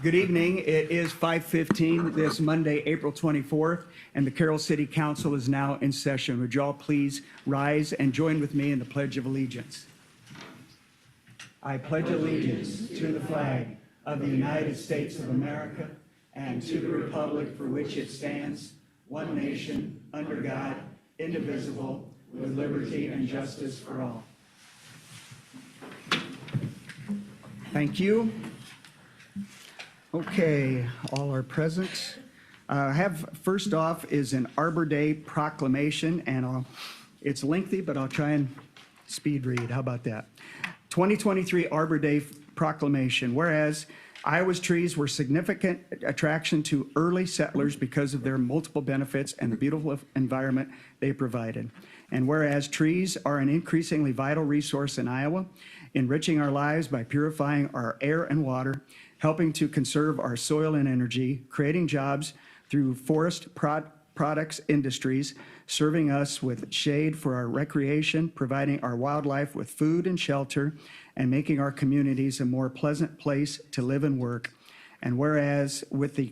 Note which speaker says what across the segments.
Speaker 1: Good evening. It is 5:15 this Monday, April 24th, and the Carroll City Council is now in session. Would you all please rise and join with me in the Pledge of Allegiance? I pledge allegiance to the flag of the United States of America and to the republic for which it stands, one nation, under God, indivisible, with liberty and justice for all. Thank you. Okay, all are present. First off is an Arbor Day proclamation, and it's lengthy, but I'll try and speed read. How about that? 2023 Arbor Day proclamation. Whereas Iowa's trees were significant attraction to early settlers because of their multiple benefits and the beautiful environment they provided. And whereas trees are an increasingly vital resource in Iowa, enriching our lives by purifying our air and water, helping to conserve our soil and energy, creating jobs through forest products industries, serving us with shade for our recreation, providing our wildlife with food and shelter, and making our communities a more pleasant place to live and work. And whereas with the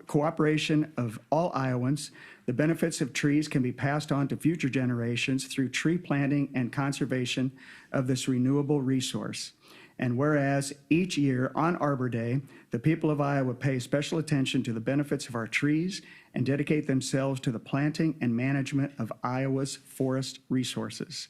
Speaker 1: cooperation of all Iowans, the benefits of trees can be passed on to future generations through tree planting and conservation of this renewable resource. And whereas each year on Arbor Day, the people of Iowa pay special attention to the benefits of our trees and dedicate themselves to the planting and management of Iowa's forest resources.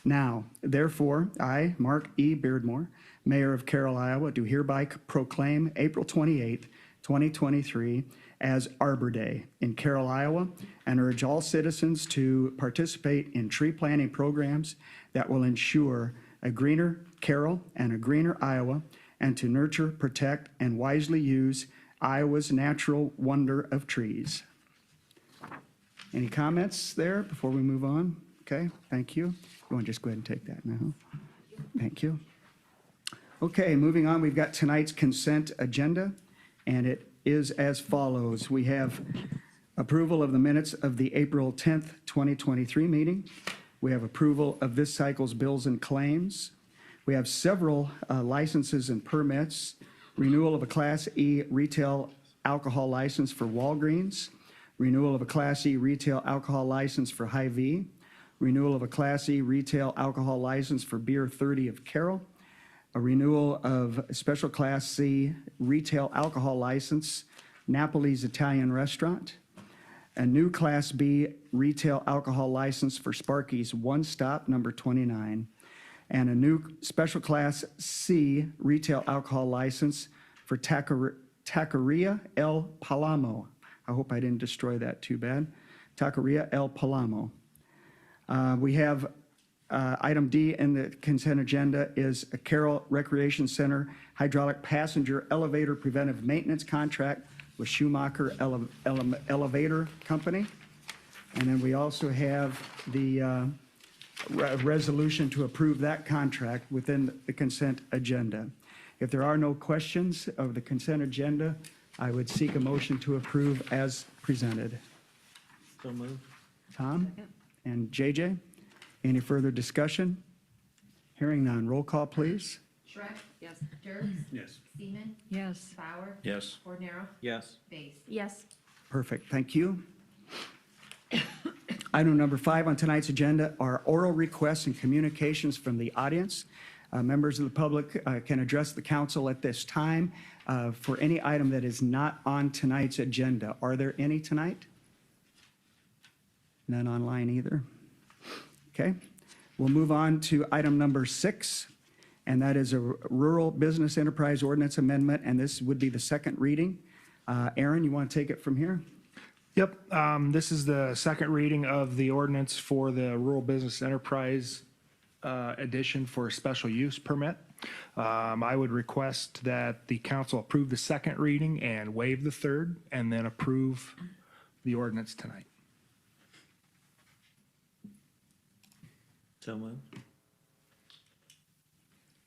Speaker 1: Now, therefore, I, Mark E. Beardmore, Mayor of Carroll, Iowa, do hereby proclaim April 28, 2023 as Arbor Day in Carroll, Iowa, and urge all citizens to participate in tree planting programs that will ensure a greener Carroll and a greener Iowa, and to nurture, protect, and wisely use Iowa's natural wonder of trees. Any comments there before we move on? Okay, thank you. You want to just go ahead and take that now? Thank you. Okay, moving on, we've got tonight's consent agenda, and it is as follows. We have approval of the minutes of the April 10th, 2023 meeting. We have approval of this cycle's bills and claims. We have several licenses and permits, renewal of a Class E retail alcohol license for Walgreens, renewal of a Class E retail alcohol license for Hy-Vee, renewal of a Class E retail alcohol license for Beer 30 of Carroll, a renewal of a special Class C retail alcohol license, Napoli's Italian Restaurant, a new Class B retail alcohol license for Sparky's One Stop, number 29, and a new special Class C retail alcohol license for Taqueria El Palamo. I hope I didn't destroy that too bad. Taqueria El Palamo. We have item D in the consent agenda is a Carroll Recreation Center hydraulic passenger elevator preventive maintenance contract with Schumacher Elevator Company. And then we also have the resolution to approve that contract within the consent agenda. If there are no questions of the consent agenda, I would seek a motion to approve as presented.
Speaker 2: So moved.
Speaker 1: Tom and JJ, any further discussion? Hearing none, roll call please.
Speaker 3: Shrek? Yes. Dirks?
Speaker 2: Yes.
Speaker 3: Seaman?
Speaker 4: Yes.
Speaker 3: Bauer?
Speaker 2: Yes.
Speaker 3: Ordinaro?
Speaker 2: Yes.
Speaker 3: Base?
Speaker 4: Yes.
Speaker 1: Perfect, thank you. Item number 5 on tonight's agenda are oral requests and communications from the audience. Members of the public can address the council at this time for any item that is not on tonight's agenda. Are there any tonight? None online either. Okay, we'll move on to item number 6, and that is a Rural Business Enterprise Ordinance Amendment, and this would be the second reading. Aaron, you want to take it from here?
Speaker 5: Yep, this is the second reading of the ordinance for the Rural Business Enterprise edition for a special use permit. I would request that the council approve the second reading and waive the third, and then approve the ordinance tonight.
Speaker 2: So moved.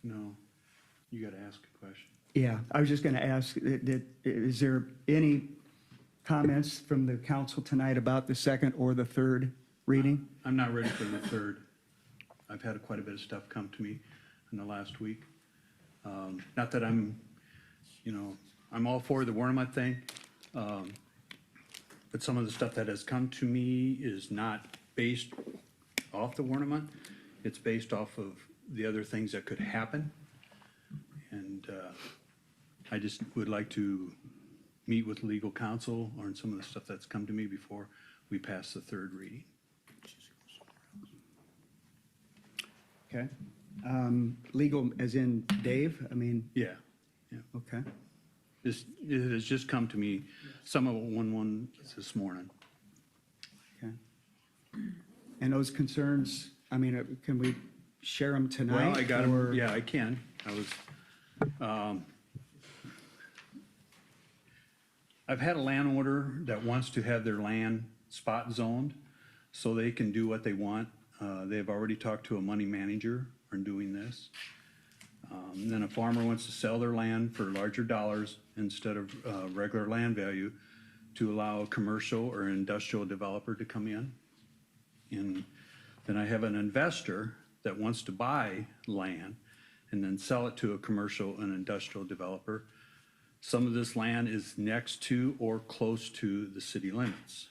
Speaker 6: No, you got to ask a question.
Speaker 1: Yeah, I was just going to ask, is there any comments from the council tonight about the second or the third reading?
Speaker 6: I'm not ready for the third. I've had quite a bit of stuff come to me in the last week. Not that I'm I'm all for the Warnemouth thing. But some of the stuff that has come to me is not based off the Warnemouth. It's based off of the other things that could happen. And I just would like to meet with legal counsel on some of the stuff that's come to me before we pass the third reading.
Speaker 1: Okay. Legal as in Dave? I mean,
Speaker 6: Yeah, yeah.
Speaker 1: okay.
Speaker 6: It has just come to me, some of it one this morning.
Speaker 1: Okay. And those concerns, I mean, can we share them tonight?
Speaker 6: Well, I got
Speaker 1: or-
Speaker 6: them, yeah, I can. I've had a landowner that wants to have their land spot zoned so they can do what they want. They've already talked to a money manager on doing this. Then a farmer wants to sell their land for larger dollars instead of regular land value to allow a commercial or industrial developer to come in. And then I have an investor that wants to buy land and then sell it to a commercial and industrial developer. Some of this land is next to or close to the city limits.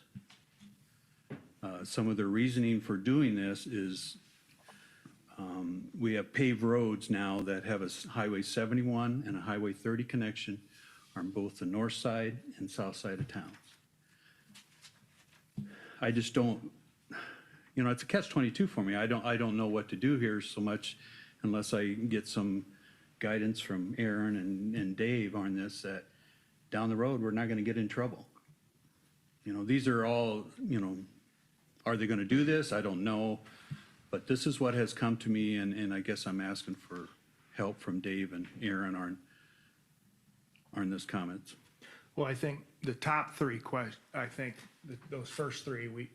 Speaker 6: Some of the reasoning for doing this is we have paved roads now that have a Highway 71 and a Highway 30 connection on both the north side and south side of town. I just don't, it's a catch-22 for me. I don't know what to do here so much unless I get some guidance from Aaron and Dave on this, that down the road, we're not gonna get in trouble. These are all, are they gonna do this? I don't know. But this is what has come to me, and I guess I'm asking for help from Dave and Aaron on this comments.
Speaker 5: Well, I think the top three those first three,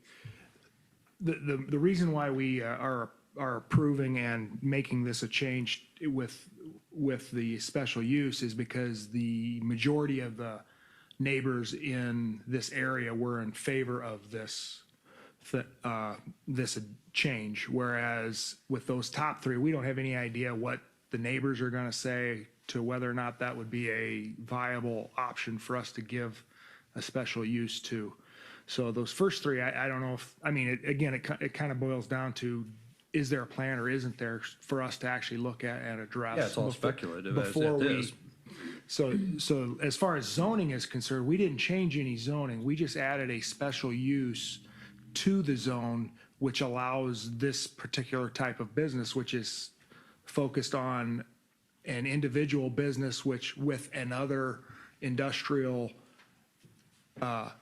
Speaker 5: the reason why we are approving and making this a change with the special use is because the majority of the neighbors in this area were in favor of this change, whereas with those top three, we don't have any idea what the neighbors are gonna say to whether or not that would be a viable option for us to give a special use to. So those first three, I don't know if, it kind of boils down to, is there a plan or isn't there for us to actually look at and address?
Speaker 6: Yeah, it's all speculative as
Speaker 5: before
Speaker 6: it
Speaker 5: we-
Speaker 6: is.
Speaker 5: So as far as zoning is concerned, we didn't change any zoning. We just added a special use to the zone, which allows this particular type of business, which is focused on an individual business, which with another industrial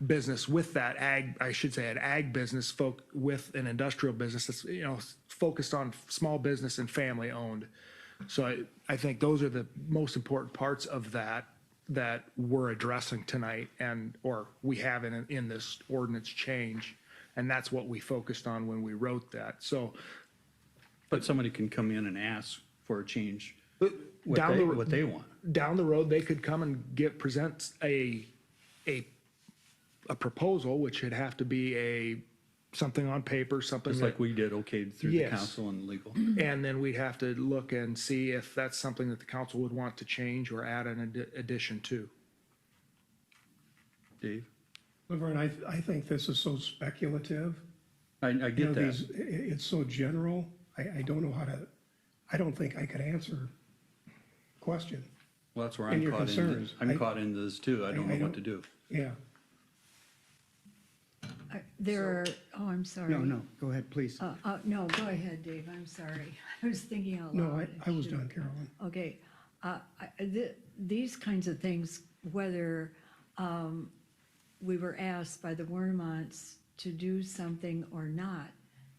Speaker 5: business with that an ag business with an industrial business that's, focused on small business and family owned. So I think those are the most important parts of that we're addressing tonight or we have in this ordinance change. And that's what we focused on when we wrote that. So
Speaker 6: But somebody can come in and ask for a change,
Speaker 5: down
Speaker 6: what they want.
Speaker 5: down the road, they could come and present a proposal, which would have to be something on paper, something
Speaker 6: Just
Speaker 5: that,
Speaker 6: like we did okayed through the
Speaker 5: Yes.
Speaker 6: council and legal.
Speaker 5: and then we'd have to look and see if that's something that the council would want to change or add an addition to.
Speaker 6: Dave?
Speaker 2: Laverne, I think this is so speculative.
Speaker 6: I get that.
Speaker 2: It's so general. I don't know I don't think I could answer the question.
Speaker 6: Well, that's where
Speaker 2: and
Speaker 6: I'm
Speaker 2: your
Speaker 6: caught in.
Speaker 2: concerns.
Speaker 6: I'm caught into this too. I don't know what to do.
Speaker 2: Yeah.
Speaker 3: I'm sorry.
Speaker 1: No, go ahead, please.
Speaker 3: No, go ahead, Dave, I'm sorry. I was thinking out
Speaker 2: No,
Speaker 3: loud.
Speaker 2: I was done, Carolyn.
Speaker 3: Okay, these kinds of things, whether we were asked by the Wernemonts to do something or not,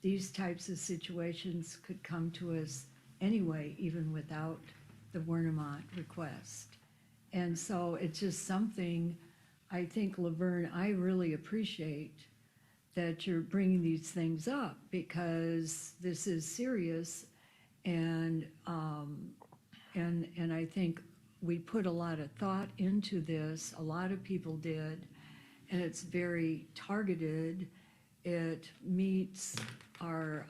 Speaker 3: these types of situations could come to us anyway, even without the Wernemont request. And so it's just something, I think, Laverne, I really appreciate that you're bringing these things up because this is serious and I think we put a lot of thought into this, a lot of people did, and it's very targeted. It meets our,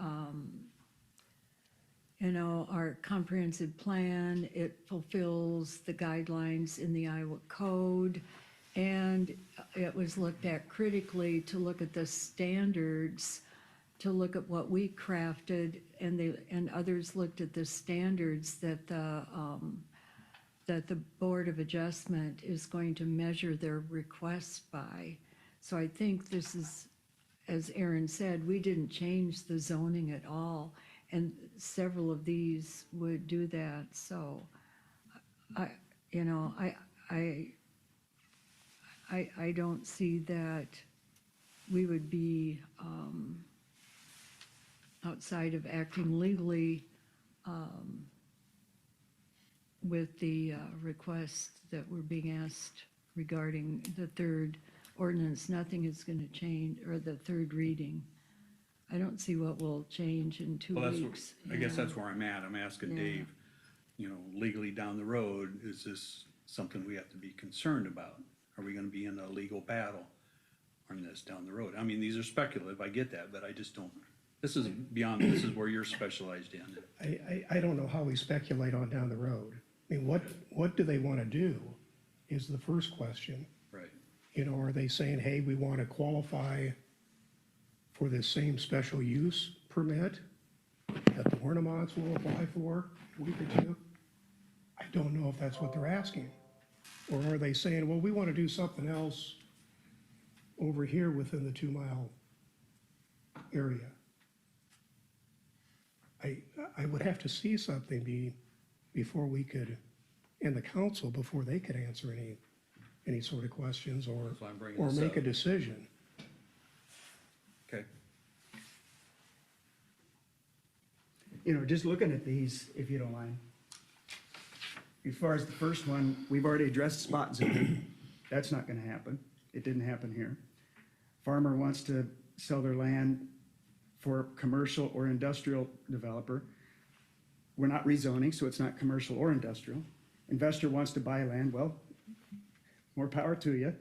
Speaker 3: you know, our comprehensive plan, it fulfills the guidelines in the Iowa code. And it was looked at critically to look at the standards, to look at what we crafted, and others looked at the standards that the Board of Adjustment is going to measure their requests by. So I think this is, as Aaron said, we didn't change the zoning at all, and several of these would do that, so I don't see that we would be outside of acting legally with the request that we're being asked regarding the third ordinance. Nothing is going to change, or the third reading. I don't see what will change in 2
Speaker 6: Well,
Speaker 3: weeks.
Speaker 6: I guess
Speaker 3: Yeah.
Speaker 6: that's where I'm at. I'm asking
Speaker 3: Yeah.
Speaker 6: Dave, you know, legally down the road, is this something we have to be concerned about? Are we gonna be in a legal battle on this down the road? I mean, these are speculative, I get that, but I just don't, this is beyond, this is where you're specialized in.
Speaker 2: I don't know how we speculate on down the road. I mean, what do they want to do is the first question.
Speaker 6: Right.
Speaker 2: You know, are they saying, hey, we want to qualify for this same special use permit that the Warnemons will apply for in a week or two? I don't know if that's what they're asking. Or are they saying, well, we want to do something else over here within the 2-mile area? I would have to see something before we could, and the council, before they could answer any sort of questions or
Speaker 6: That's why I'm bringing this
Speaker 2: make a
Speaker 6: up.
Speaker 2: decision.
Speaker 6: Okay.
Speaker 1: You know, just looking at these, if you don't mind. As far as the first one, we've already addressed spot zoning. That's not gonna happen. It didn't happen here. Farmer wants to sell their land for commercial or industrial developer. We're not rezoning, so it's not commercial or industrial. Investor wants to buy land, well, more power to you.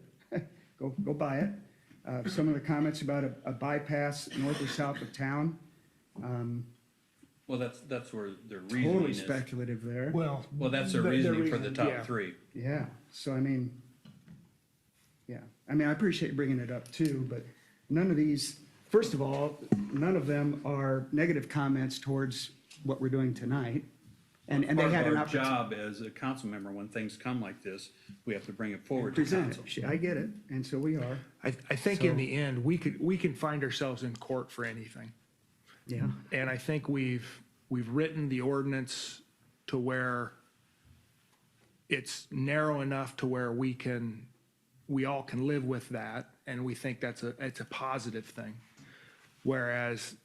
Speaker 1: Go buy it. Some of the comments about a bypass north or south of town,
Speaker 6: Well, that's where their reasoning
Speaker 1: totally
Speaker 6: is.
Speaker 1: speculative there.
Speaker 2: Well,
Speaker 6: Well, that's their
Speaker 5: Their
Speaker 6: reasoning for the
Speaker 5: reasoning,
Speaker 6: top
Speaker 5: yeah.
Speaker 6: three.
Speaker 1: Yeah, so I mean, yeah, I mean, I appreciate bringing it up too, but none of these, first of all, none of them are negative comments towards what we're doing tonight. And they
Speaker 6: Part of
Speaker 1: had an
Speaker 6: our
Speaker 1: opportunity.
Speaker 6: job as a council member, when things come like this, we have to bring it forward to
Speaker 1: Present
Speaker 6: council.
Speaker 1: it. I get it, and so we are,
Speaker 5: I think in the end, we can find ourselves in court for anything.
Speaker 1: yeah.
Speaker 5: And I think we've written the ordinance to where it's narrow enough to where we all can live with that, and we think it's a positive thing. Whereas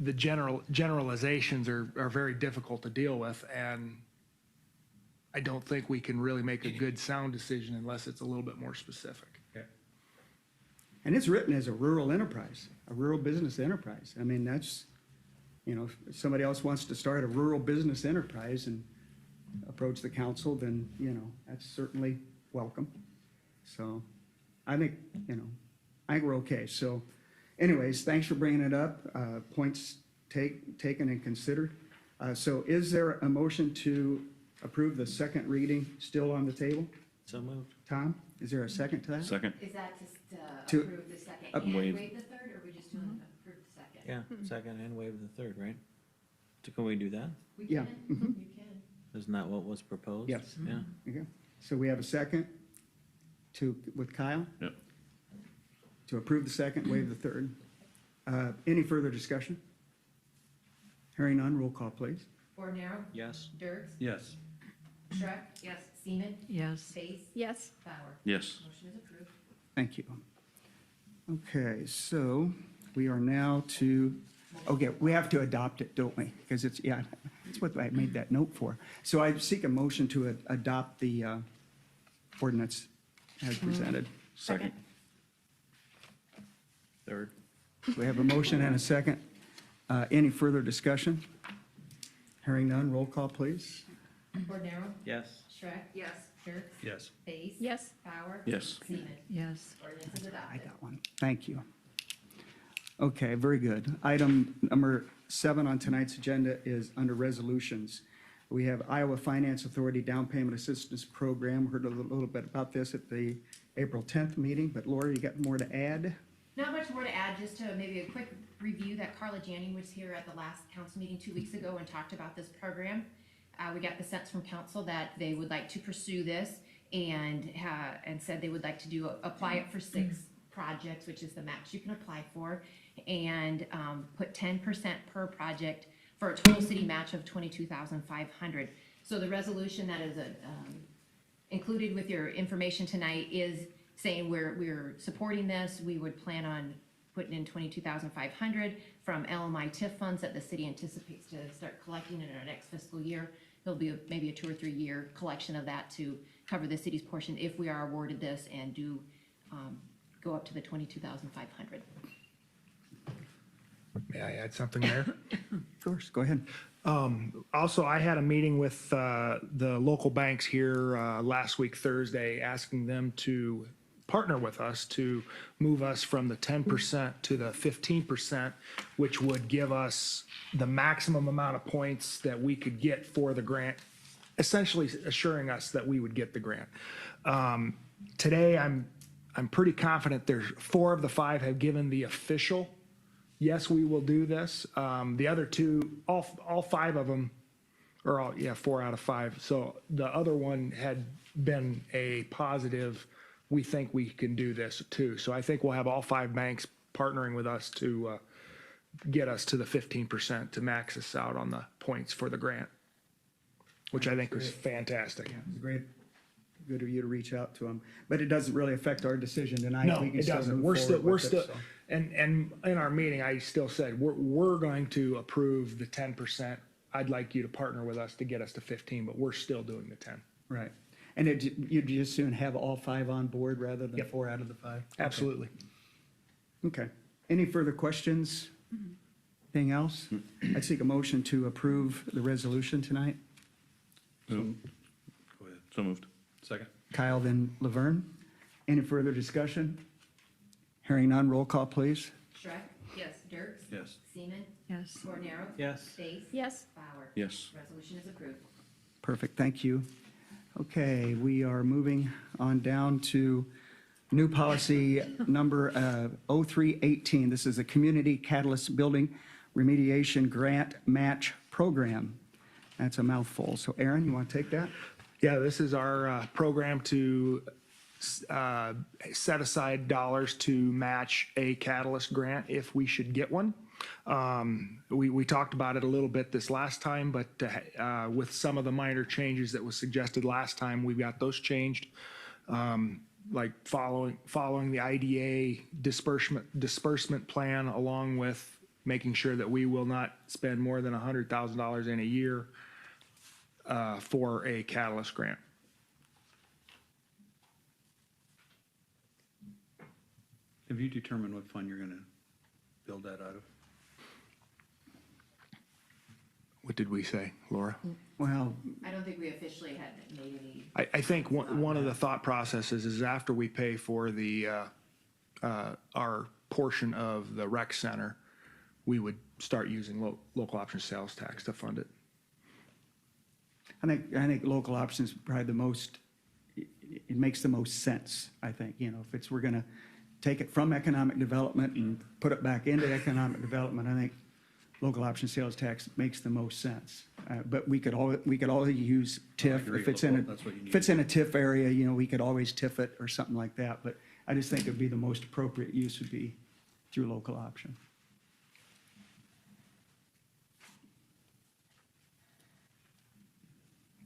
Speaker 5: the generalizations are very difficult to deal with, and I don't think we can really make a good sound decision unless it's a little bit more specific.
Speaker 6: Okay.
Speaker 1: And it's written as a rural enterprise, a rural business enterprise. I mean, that's, you know, if somebody else wants to start a rural business enterprise and approach the council, then, you know, that's certainly welcome. So I think, you know, I think we're okay. So anyways, thanks for bringing it up. Points taken and considered. So is there a motion to approve the second reading still on the table?
Speaker 4: So moved.
Speaker 1: Tom, is there a second to that?
Speaker 7: Second.
Speaker 8: Is that just
Speaker 1: To-
Speaker 8: approve the second
Speaker 1: up-
Speaker 8: and
Speaker 7: Waive.
Speaker 8: waive the third, or are we just doing approve the second?
Speaker 4: Yeah, second and waive the third, right? So can we do that?
Speaker 8: We
Speaker 1: Yeah.
Speaker 8: can, you can.
Speaker 4: Isn't that what was proposed?
Speaker 1: Yes.
Speaker 4: Yeah.
Speaker 1: Okay. So we have a second with Kyle?
Speaker 7: Yep.
Speaker 1: To approve the second, waive the third. Any further discussion? Hearing none, roll call, please.
Speaker 8: Bornero,
Speaker 4: Yes.
Speaker 8: Dirks,
Speaker 6: Yes.
Speaker 8: Shrek. Yes. Seaman,
Speaker 3: Yes.
Speaker 8: Base,
Speaker 9: Yes.
Speaker 8: Bauer.
Speaker 7: Yes.
Speaker 8: Motion is approved.
Speaker 1: Thank you. Okay, so we are now to, okay, we have to adopt it, don't we? Because it's, yeah, that's what I made that note for. So I seek a motion to adopt the ordinance as presented.
Speaker 7: Second.
Speaker 4: Third.
Speaker 1: We have a motion and a second. Any further discussion? Hearing none, roll call, please.
Speaker 8: Bornero,
Speaker 4: Yes.
Speaker 8: Shrek. Yes. Dirks,
Speaker 6: Yes.
Speaker 8: Base.
Speaker 9: Yes.
Speaker 8: Bauer.
Speaker 7: Yes.
Speaker 8: Seaman.
Speaker 3: Yes.
Speaker 8: Ordinance is
Speaker 1: I
Speaker 8: adopted.
Speaker 1: got one. Thank you. Okay, very good. Item number 7 on tonight's agenda is under resolutions. We have Iowa Finance Authority Down Payment Assistance Program. Heard a little bit about this at the April 10th meeting, but Laura, you got more to add?
Speaker 8: Not much more to add, just to maybe a quick review that Carla Janning was here at the last council meeting 2 weeks ago and talked about this program. We got the sense from council that they would like to pursue this and said they would like to apply it for 6 projects, which is the max you can apply for, and put 10% per project for a total city match of $22,500. So the resolution that is included with your information tonight is saying we're supporting this. We would plan on putting in $22,500 from LMI TIF funds that the city anticipates to start collecting in our next fiscal year. There'll be maybe a 2 or 3 year collection of that to cover the city's portion if we are awarded this and do go up to the $22,500.
Speaker 5: May I add something there?
Speaker 1: Of course, go ahead.
Speaker 5: Also, I had a meeting with the local banks here last week, Thursday, asking them to partner with us to move us from the 10% to the 15%, which would give us the maximum amount of points that we could get for the grant, essentially assuring us that we would get the grant. Today, I'm pretty confident there's 4 of the 5 have given the official, yes, we will do this. The other 2, all 5 of them, or 4 out of 5. So the other one had been a positive, we think we can do this too. So I think we'll have all 5 banks partnering with us to get us to the 15% to max us out on the points for the grant, which I think was fantastic.
Speaker 1: It's great, good of you to reach out to them, but it doesn't really affect our decision tonight.
Speaker 5: No,
Speaker 1: We can
Speaker 5: it doesn't.
Speaker 1: move
Speaker 5: We're still,
Speaker 1: forward with it, so.
Speaker 5: and in our meeting, I still said, we're going to approve the 10%. I'd like you to partner with us to get us to 15, but we're still doing the 10.
Speaker 1: Right. And you'd just soon have all 5 on board rather than
Speaker 5: Yep.
Speaker 1: 4 out of the 5?
Speaker 5: Absolutely.
Speaker 1: Okay. Any further questions? Anything else? I'd seek a motion to approve the resolution tonight.
Speaker 6: Go ahead. So moved. Second.
Speaker 1: Kyle, then Laverne. Any further discussion? Hearing none, roll call, please.
Speaker 8: Shrek? Yes. Dirks?
Speaker 6: Yes.
Speaker 8: Seaman?
Speaker 3: Yes.
Speaker 8: Bornero?
Speaker 4: Yes.
Speaker 8: Space?
Speaker 3: Yes.
Speaker 8: Bauer?
Speaker 6: Yes.
Speaker 8: Resolution is approved.
Speaker 1: Perfect, thank you. Okay, we are moving on down to new policy number 0318. This is a Community Catalyst Building Remediation Grant Match Program. That's a mouthful. So Aaron, you want to take that?
Speaker 5: Yeah, this is our program to set aside dollars to match a catalyst grant if we should get one. We talked about it a little bit this last time, but with some of the minor changes that was suggested last time, we've got those changed. Like following the IDA disbursement plan, along with making sure that we will not spend more than $100,000 in a year for a catalyst grant.
Speaker 6: Have you determined what fund you're gonna build that out of?
Speaker 5: What did we say, Laura?
Speaker 1: Well,
Speaker 8: I don't think we officially had made any.
Speaker 5: I think one of the thought processes is after we pay for the our portion of the rec center, we would start using local option sales tax to fund it.
Speaker 1: I think local options is probably the most, it makes the most sense, I think. You know, if we're gonna take it from economic development and put it back into economic development, I think local option sales tax makes the most sense. But we could always use TIF.
Speaker 6: agree.
Speaker 1: If it's in
Speaker 6: That's what you need.
Speaker 1: if it's in a TIF area, you know, we could always TIF it or something like that. But I just think it'd be the most appropriate use would be through local option.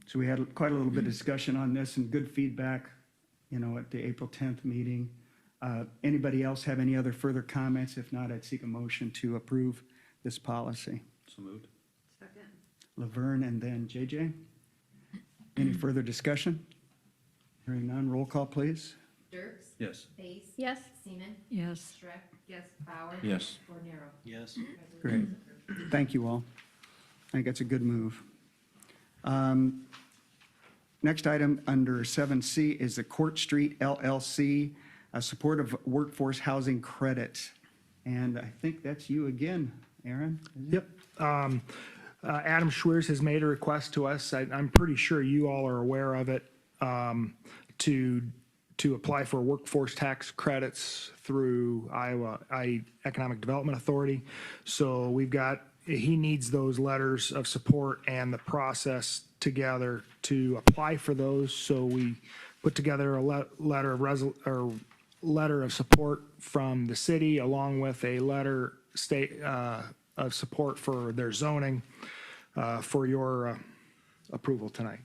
Speaker 1: So we had quite a little bit of discussion on this and good feedback, you know, at the April 10th meeting. Anybody else have any other further comments? If not, I'd seek a motion to approve this policy.
Speaker 6: So moved.
Speaker 3: Second.
Speaker 1: Laverne and then JJ. Any further discussion? Hearing none, roll call, please.
Speaker 8: Dirks?
Speaker 6: Yes.
Speaker 8: Space?
Speaker 3: Yes.
Speaker 8: Seaman?
Speaker 3: Yes.
Speaker 8: Shrek? Yes. Bauer?
Speaker 6: Yes.
Speaker 8: Bornero?
Speaker 4: Yes.
Speaker 1: Great. Thank you all. I think that's a good move. Next item under 7C is the Court Street LLC, a supportive workforce housing credit. And I think that's you again, Aaron. is it?
Speaker 5: Yep. Adam Schweers has made a request to us. I'm pretty sure you all are aware of it, to apply for workforce tax credits through Iowa Economic Development Authority. So he needs those letters of support and the process together to apply for those. So we put together a letter of support from the city along with a letter of support for their zoning, for your approval tonight.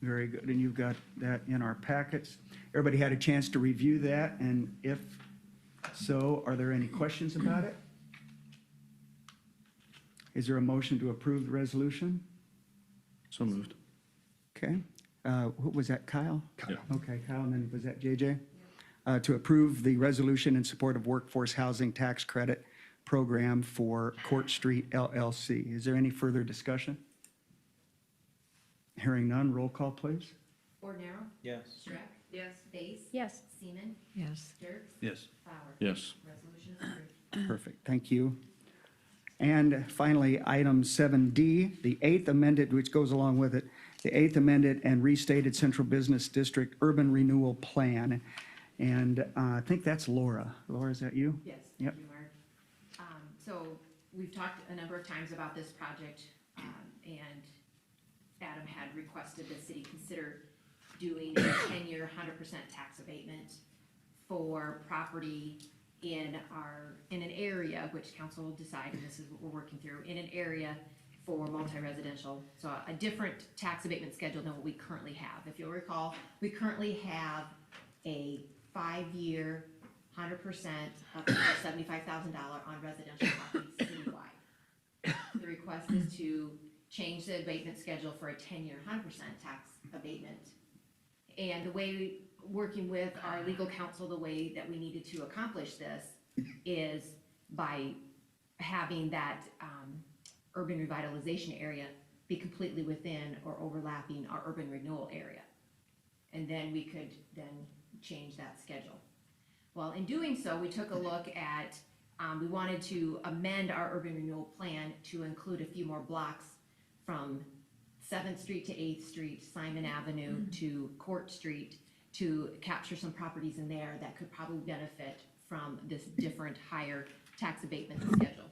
Speaker 1: Very good, and you've got that in our packets. Everybody had a chance to review that, and if so, are there any questions about it? Is there a motion to approve the resolution?
Speaker 4: So moved.
Speaker 1: Okay, what was that, Kyle?
Speaker 4: Kyle.
Speaker 1: Okay, Kyle, and then was that JJ? To approve the resolution in support of workforce housing tax credit program for Court Street LLC. Is there any further discussion? Hearing none, roll call, please.
Speaker 8: Bordenaro,
Speaker 4: Yes.
Speaker 8: Shrek. Yes. Base.
Speaker 7: Yes.
Speaker 8: Seaman,
Speaker 3: Yes.
Speaker 8: Dirks,
Speaker 6: Yes.
Speaker 8: Bauer.
Speaker 4: Yes.
Speaker 8: Resolution is approved.
Speaker 1: Perfect, thank you. And finally, item 7D, the eighth amended, which goes along with it, the eighth amended and restated Central Business District Urban Renewal Plan. And I think that's Laura. Laura, is that you?
Speaker 8: Yes,
Speaker 1: Yep.
Speaker 8: thank you, Mark. So we've talked a number of times about this project, and Adam had requested the city consider doing a 10-year, 100% tax abatement for property in an area, which council will decide, and this is what we're working through, in an area for multi-residential. So a different tax abatement schedule than what we currently have. If you'll recall, we currently have a 5-year, 100% up to $75,000 on residential properties citywide. The request is to change the abatement schedule for a 10-year, 100% tax abatement. And the way, working with our legal counsel, the way that we needed to accomplish this is by having that urban revitalization area be completely within or overlapping our urban renewal area. And then we could then change that schedule. Well, in doing so, we took a look at, we wanted to amend our urban renewal plan to include a few more blocks from 7th Street to 8th Street, Simon Avenue to Court Street, to capture some properties in there that could probably benefit from this different higher tax abatement schedule.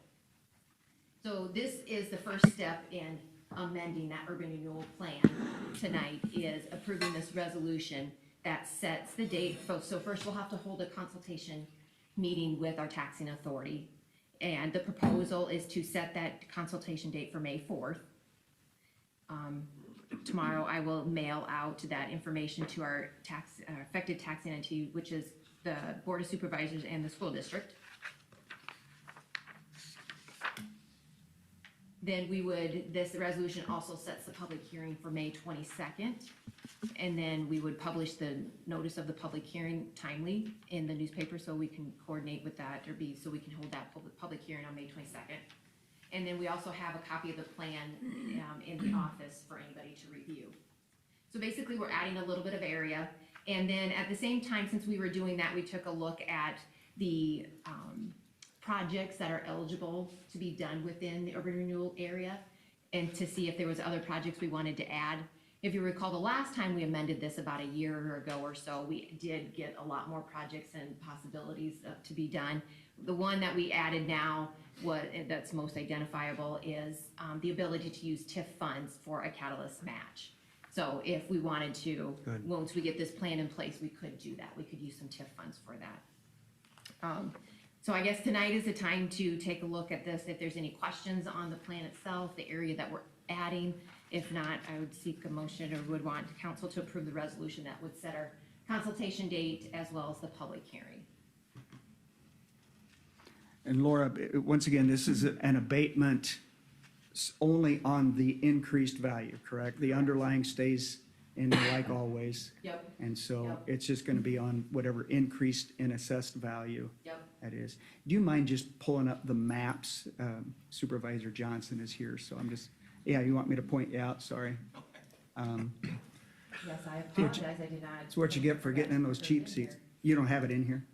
Speaker 8: So this is the first step in amending that urban renewal plan tonight, is approving this resolution that sets the date. So first we'll have to hold a consultation meeting with our taxing authority. And the proposal is to set that consultation date for May 4th. Tomorrow I will mail out that information to our affected taxing entity, which is the Board of Supervisors and the school district. Then this resolution also sets the public hearing for May 22nd. And then we would publish the notice of the public hearing timely in the newspaper so we can coordinate with that, so we can hold that public hearing on May 22nd. And then we also have a copy of the plan in the office for anybody to review. So basically, we're adding a little bit of area. And then at the same time, since we were doing that, we took a look at the projects that are eligible to be done within the urban renewal area, and to see if there was other projects we wanted to add. If you recall, the last time we amended this about a year ago or so, we did get a lot more projects and possibilities to be done. The one that we added now, that's most identifiable, is the ability to use TIF funds for a catalyst match. So if we wanted to, once we get this plan in place, we could do that. We could use some TIF funds for that. So I guess tonight is the time to take a look at this. If there's any questions on the plan itself, the area that we're adding. If not, I would seek a motion, or would want council to approve the resolution that would set our consultation date as well as the public hearing.
Speaker 1: And Laura, once again, this is an abatement only on the increased value, correct? The underlying stays in like always.
Speaker 8: Yep.
Speaker 1: And so
Speaker 8: Yep.
Speaker 1: it's just going to be on whatever increased in assessed value
Speaker 8: Yep.
Speaker 1: that is. Do you mind just pulling up the maps? Supervisor Johnson is here, so I'm just, yeah, you want me to point you out? Sorry.
Speaker 8: Yes, I apologize, I did not.
Speaker 1: It's what you get for getting in those cheap seats. You don't have it in here?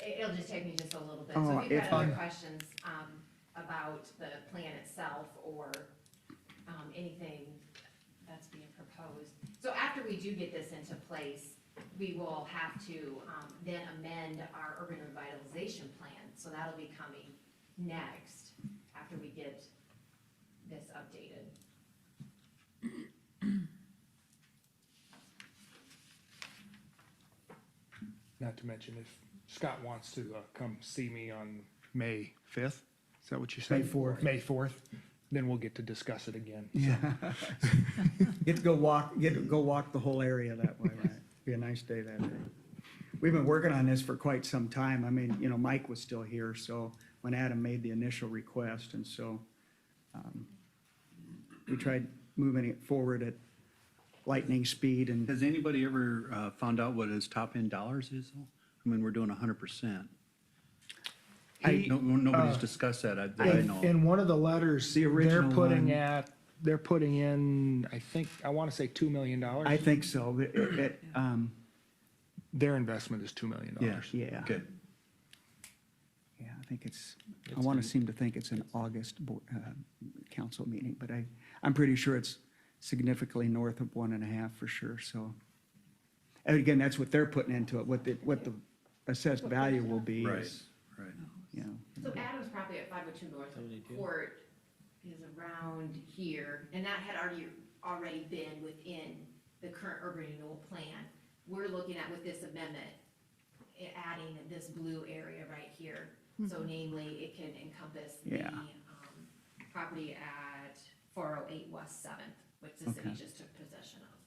Speaker 8: It'll just take me just a little bit.
Speaker 1: Oh,
Speaker 8: So if you've
Speaker 1: if
Speaker 8: got other
Speaker 1: I-
Speaker 8: questions, about the plan itself or, anything that's being proposed. So after we do get this into place, we will have to, then amend our urban revitalization plan. So that'll be coming next, after we get this updated.
Speaker 5: Not to mention if Scott wants to come see me on May 5th, is that what you said?
Speaker 1: May 4th.
Speaker 5: May 4th, then we'll get to discuss it again.
Speaker 1: Yeah. Get to go walk the whole area that way, right? Be a nice day that day. We've been working on this for quite some time. I mean, Mike was still here, so when Adam made the initial request, and so we tried moving it forward at lightning speed, and
Speaker 6: Has anybody ever found out what his top end dollars is though? I mean, we're doing 100%. Nobody's discussed that, that I know.
Speaker 5: In one of the letters,
Speaker 1: The
Speaker 5: they're
Speaker 1: original
Speaker 5: putting in, I want to say $2 million.
Speaker 1: I think so.
Speaker 5: Their investment is $2 million.
Speaker 1: Yeah.
Speaker 6: Good.
Speaker 1: Yeah, I think I want to seem to think it's an August council meeting, but I'm pretty sure it's significantly north of 1.5 for sure, so. And again, that's what they're putting into it, what the assessed value will be
Speaker 6: Right,
Speaker 1: is,
Speaker 6: right.
Speaker 8: So Adam's property at 502 North
Speaker 4: 72.
Speaker 8: Court is around here, and that had already been within the current urban renewal plan. We're looking at with this amendment, adding this blue area right here. So namely, it can encompass the,
Speaker 1: Yeah.
Speaker 8: property at 408 West 7th, which the city
Speaker 1: Okay.
Speaker 8: just took possession of.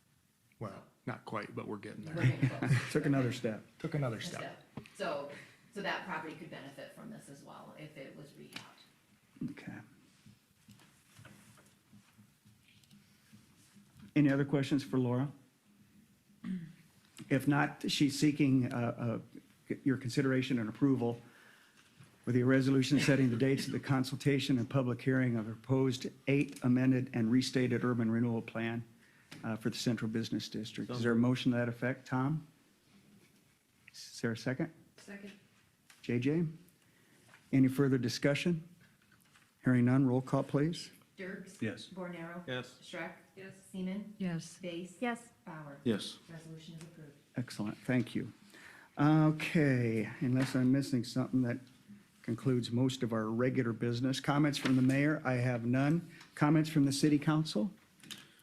Speaker 5: Well, not quite, but we're getting
Speaker 8: We're
Speaker 5: there.
Speaker 8: getting close.
Speaker 1: Took another step.
Speaker 5: Took another
Speaker 8: A
Speaker 5: step.
Speaker 8: step. So that property could benefit from this as well if it was rehabbed.
Speaker 1: Okay. Any other questions for Laura? If not, she's seeking your consideration and approval with the resolution setting the dates of the consultation and public hearing of a proposed 8 amended and restated urban renewal plan for the Central Business District. Is there a motion to that effect? Tom? Is there a second?
Speaker 8: Second.
Speaker 1: JJ? Any further discussion? Hearing none, roll call, please.
Speaker 8: Dirks?
Speaker 6: Yes.
Speaker 8: Bornero?
Speaker 4: Yes.
Speaker 8: Shrek? Yes. Seaman?
Speaker 3: Yes.
Speaker 8: Base?
Speaker 7: Yes.
Speaker 8: Bauer?
Speaker 4: Yes.
Speaker 8: Resolution is approved.
Speaker 1: Excellent, thank you. Okay, unless I'm missing something, that concludes most of our regular business. Comments from the mayor? I have none. Comments from the city council?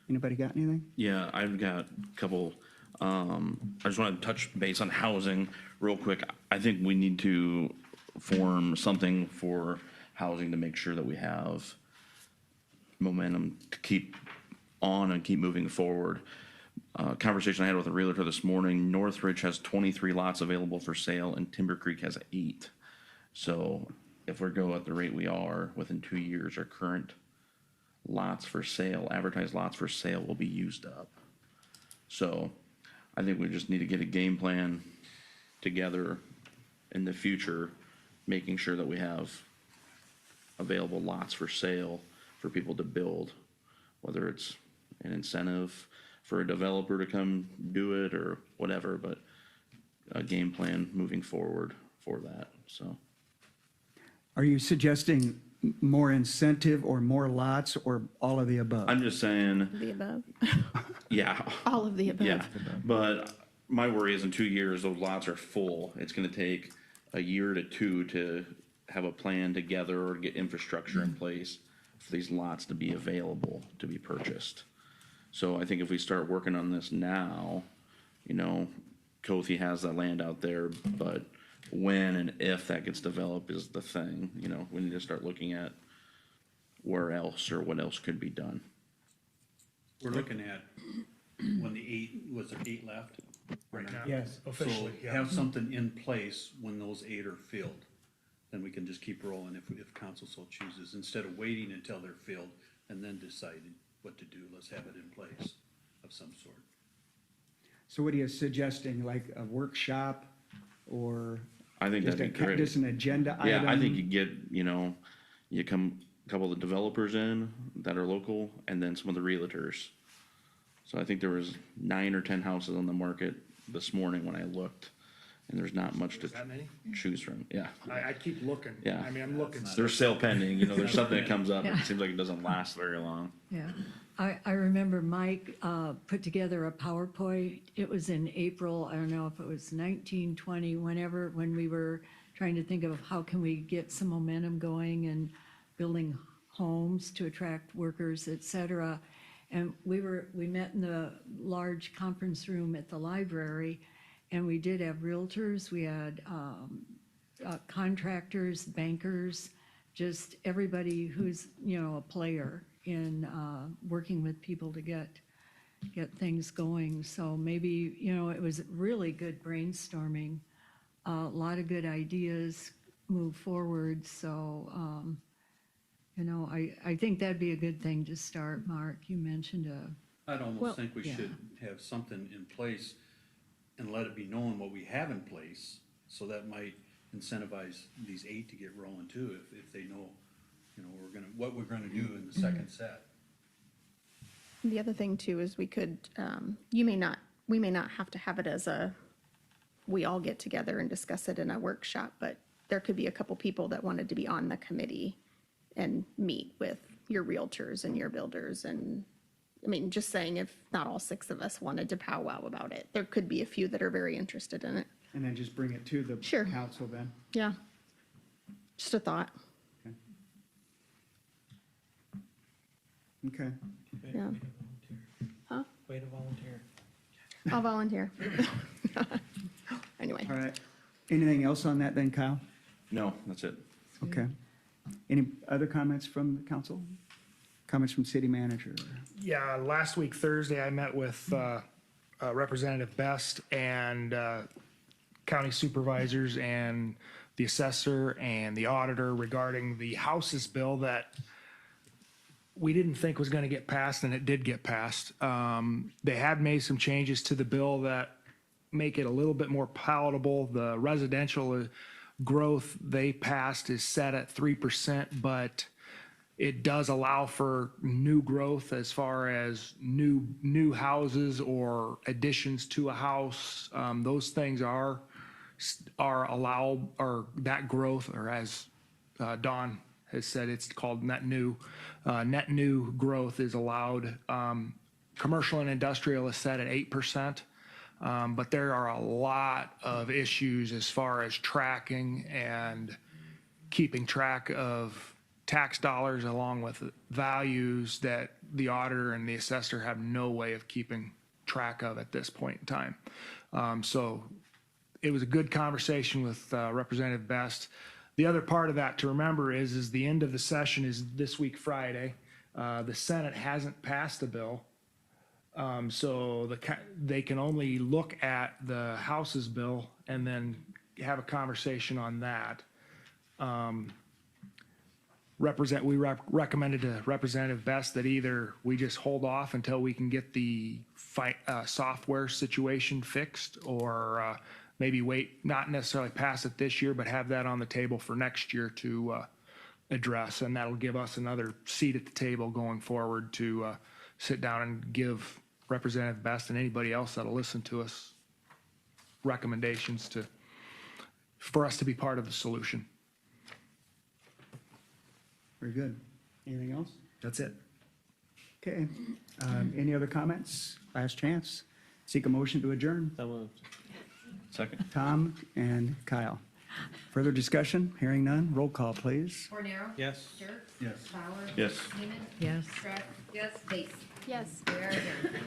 Speaker 1: Anybody got anything?
Speaker 9: Yeah, I've got a couple, I just want to touch base on housing real quick. I think we need to form something for housing to make sure that we have momentum to keep on and keep moving forward. Conversation I had with a realtor this morning, Northridge has 23 lots available for sale and Timber Creek has 8. So if we go at the rate we are, within 2 years, our current lots for sale, advertised lots for sale will be used up. So I think we just need to get a game plan together in the future, making sure that we have available lots for sale for people to build, whether it's an incentive for a developer to come do it or whatever, but a game plan moving forward for that, so.
Speaker 1: Are you suggesting more incentive or more lots or all of the above?
Speaker 9: I'm just saying,
Speaker 7: The above.
Speaker 9: yeah,
Speaker 7: All of the above.
Speaker 9: yeah, but my worry is in 2 years, those lots are full. It's gonna take a year to 2 to have a plan together or get infrastructure in place for these lots to be available to be purchased. So I think if we start working on this now, Kofi has that land out there, but when and if that gets developed is the thing, we need to start looking at where else or what else could be done.
Speaker 6: We're looking at when the 8, was there 8 left?
Speaker 5: Right now.
Speaker 1: Yes.
Speaker 5: Officially,
Speaker 6: So
Speaker 5: yeah.
Speaker 6: have something in place when those 8 are filled. Then we can just keep rolling if council so chooses, instead of waiting until they're filled and then deciding what to do. Let's have it in place of some sort.
Speaker 1: So what are you suggesting, like a workshop or
Speaker 9: I think
Speaker 1: just
Speaker 9: that'd be great.
Speaker 1: just an agenda item?
Speaker 9: Yeah, I think you get, you come, a couple of the developers in that are local and then some of the realtors. So I think there was 9 or 10 houses on the market this morning when I looked, and there's not much to
Speaker 5: That many?
Speaker 9: choose from. Yeah.
Speaker 5: I keep looking.
Speaker 9: Yeah.
Speaker 5: I mean, I'm looking.
Speaker 9: There's sale pending, there's something that comes up,
Speaker 3: Yeah.
Speaker 9: it seems like it doesn't last very long.
Speaker 3: Yeah, I remember Mike put together a PowerPoint. It was in April, I don't know if it was 19, 20, whenever, when we were trying to think of how can we get some momentum going and building homes to attract workers, et cetera. And we met in the large conference room at the library, and we did have realtors, we had contractors, bankers, just everybody who's, a player in working with people to get things going. So maybe, it was really good brainstorming, a lot of good ideas move forward. So, I think that'd be a good thing to start, Mark. You mentioned
Speaker 6: I'd
Speaker 3: Well,
Speaker 6: almost think we
Speaker 3: yeah.
Speaker 6: should have something in place and let it be known what we have in place, so that might incentivize these 8 to get rolling too, if they know, what we're gonna do in the second set.
Speaker 7: The other thing too is we could, we may not have to have it as we all get together and discuss it in a workshop, but there could be a couple people that wanted to be on the committee and meet with your realtors and your builders. And I mean, just saying, if not all 6 of us wanted to powwow about it, there could be a few that are very interested in it.
Speaker 1: And then just bring it to the
Speaker 7: Sure.
Speaker 1: council then.
Speaker 7: Yeah. Just a thought.
Speaker 1: Okay.
Speaker 7: Yeah. Huh?
Speaker 4: Way to volunteer.
Speaker 7: I'll volunteer. Anyway.
Speaker 1: All right. Anything else on that then, Kyle?
Speaker 9: No, that's it.
Speaker 1: Okay. Any other comments from the council? Comments from city manager?
Speaker 5: Yeah, last week, Thursday, I met with Representative Best and county supervisors and the assessor and the auditor regarding the houses bill that we didn't think was going to get passed, and it did get passed. They had made some changes to the bill that make it a little bit more palatable. The residential growth they passed is set at 3%, but it does allow for new growth as far as new houses or additions to a house. Those things are allowed, or that growth, or as Don has said, it's called net new. Net new growth is allowed. Commercial and industrial is set at 8%. But there are a lot of issues as far as tracking and keeping track of tax dollars along with values that the auditor and the assessor have no way of keeping track of at this point in time. So it was a good conversation with Representative Best. The other part of that to remember is the end of the session is this week, Friday. The Senate hasn't passed the bill. So they can only look at the House's bill and then have a conversation on that. We recommended to Representative Best that either we just hold off until we can get the software situation fixed, or maybe wait, not necessarily pass it this year, but have that on the table for next year to address. And that'll give us another seat at the table going forward to sit down and give Representative Best and anybody else that'll listen to us recommendations for us to be part of the solution.
Speaker 1: Very good. Anything else?
Speaker 5: That's it.
Speaker 1: Okay. Any other comments? Last chance. Seek a motion to adjourn.
Speaker 4: So moved.
Speaker 9: Second.
Speaker 1: Tom and Kyle. Further discussion? Hearing none. Roll call, please.
Speaker 8: Fornero.
Speaker 4: Yes.
Speaker 8: Dirk.
Speaker 6: Yes.
Speaker 8: Bauer.
Speaker 9: Yes.
Speaker 8: Seaman.
Speaker 3: Yes.
Speaker 8: Strack. Yes. Base.
Speaker 7: Yes.
Speaker 8: We are adjourned.